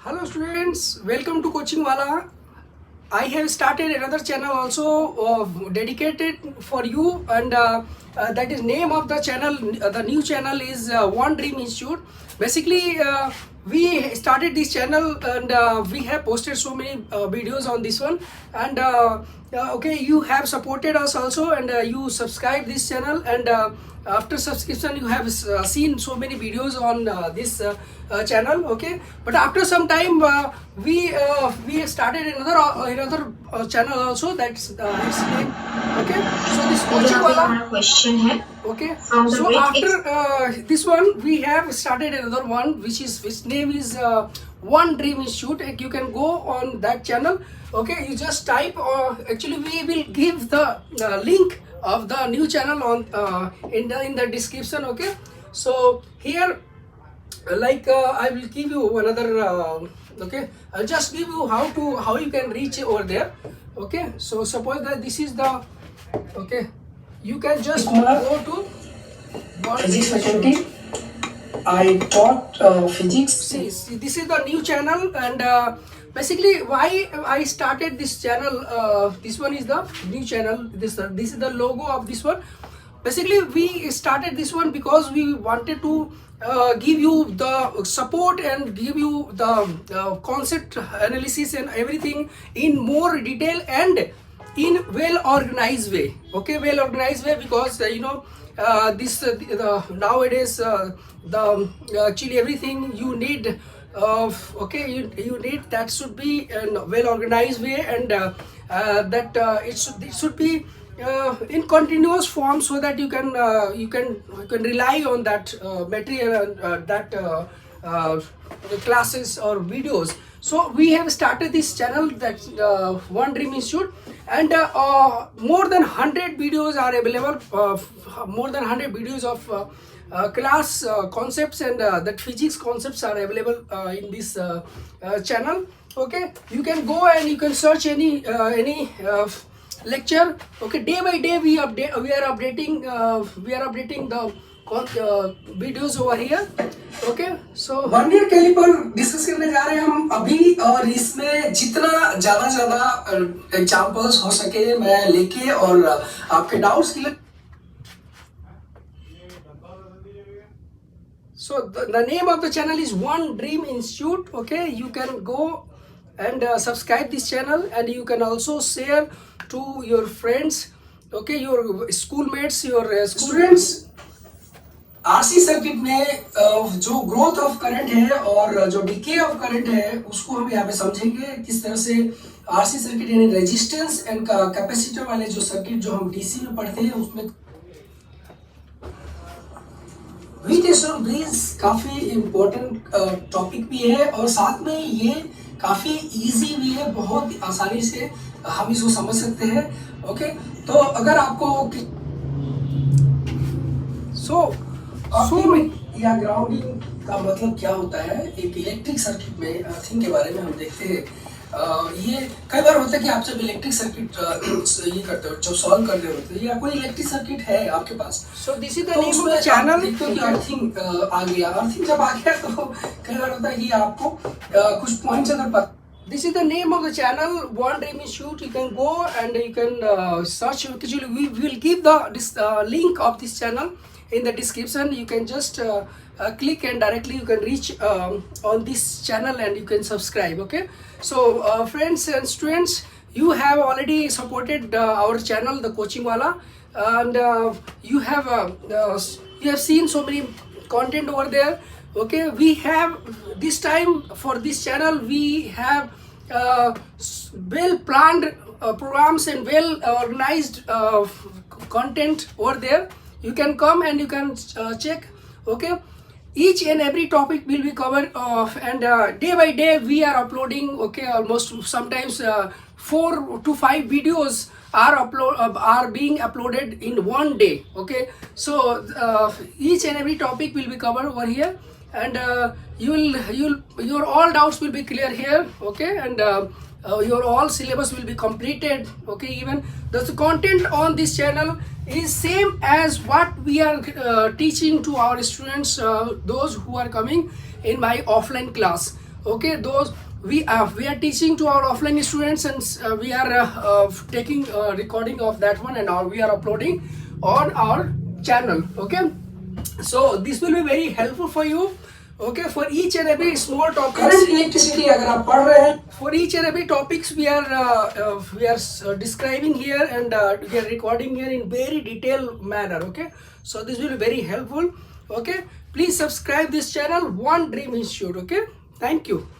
Hello students, welcome to Coaching Wallah. I have started another channel also dedicated for you, and that is name of the channel. The new channel is One Dream Institute. Basically, we started this channel and we have posted so many videos on this one. And okay, you have supported us also, and you subscribe this channel, and after subscription you have seen so many videos on this channel. Okay, but after some time we started another channel also, that's its name. Okay, so this coaching wala question है. okay, From the so great after this one we have started another one which name is One Dream Institute. You can go on that channel. Okay, you just type, actually we will give the link of the new channel on in the description. Okay, so here I will give you another okay, I'll just give you how you can reach over there. Okay, so suppose that this is the, okay, you can just go to Physics faculty. I taught physics. see, this is the new channel, and basically why I started this channel, this one is the new channel. This is the logo of this one. Basically we started this one because we wanted to give you the support and give you the concept analysis and everything in more detail and in well organized way. Okay, well organized way, because this nowadays the actually everything you need, okay, you need that should be in well organized way, and that it should be in continuous form, so that you can rely on that material and that the classes or videos. So we have started this channel, that One Dream Institute, and more than 100 videos are available, more than 100 videos of class concepts, and that physics concepts are available in this channel. Okay, you can go and you can search any lecture. Okay, day by day we are updating the videos over here. Okay, so 1 ईयर calliper discuss करने जा रहे हैं हम अभी, और इसमें जितना ज्यादा एग्जांपल्स हो सके मैं लेके और आपके doubts clear. So the name of the channel is One Dream Institute. Okay, you can go and subscribe this channel, and you can also share to your friends. Okay, your schoolmates, your students, RC circuit में जो growth of current है और जो decay of current है उसको हम यहाँ पे समझेंगे किस तरह से आरसी सर्किट यानी रेजिस्टेंस एंड कैपेसिटर वाले जो सर्किट जो हम डीसी में पढ़ते हैं उसमें वीटेशन ब्रिज काफी इम्पोर्टेंट टॉपिक भी है, और साथ में ये काफी इजी भी है, बहुत आसानी से हम इसको समझ सकते हैं. ओके, तो अगर आपको या ग्राउंडिंग का मतलब क्या होता है एक इलेक्ट्रिक सर्किट में, अर्थिंग के बारे में हम देखते हैं. ये कई बार होता है कि आप जब इलेक्ट्रिक सर्किट ये करते हो, जब सॉल्व कर रहे होते हैं, या कोई इलेक्ट्रिक सर्किट है आपके पास, so this is the name of the channel. Earthing आ गया. अर्थिंग जब आ गया तो कई बार होता है कि आपको कुछ पॉइंट्स अगर पता. This is the name of the channel, One Dream Institute. You can go and you can search. Actually, we will give this link of this channel in the description. You can just click and directly you can reach on this channel and you can subscribe. Okay, so friends and students, you have already supported our channel, the Coaching Wallah, and you have seen so many content over there. Okay, we have this time for this channel we have well planned programs and well organized content over there. You can come and you can check. Okay, each and every topic will be covered, and day by day we are uploading. Okay, almost sometimes 4 to 5 videos are being uploaded in one day. Okay, so each and every topic will be covered over here, and your all doubts will be clear here. Okay, and your all syllabus will be completed. Okay, even the content on this channel is same as what we are teaching to our students, those who are coming in my offline class. Okay, those we are teaching to our offline students, and we are taking recording of that one, and all we are uploading on our channel. Okay, so this will be very helpful for you. Okay, for each and every small topics, current electricity अगर आप पढ़ रहे हैं, for each and every topics we are describing here, and we are recording here in very detailed manner. Okay, so this will be very helpful. Okay, please subscribe this channel, One Dream Institute. Okay, thank you.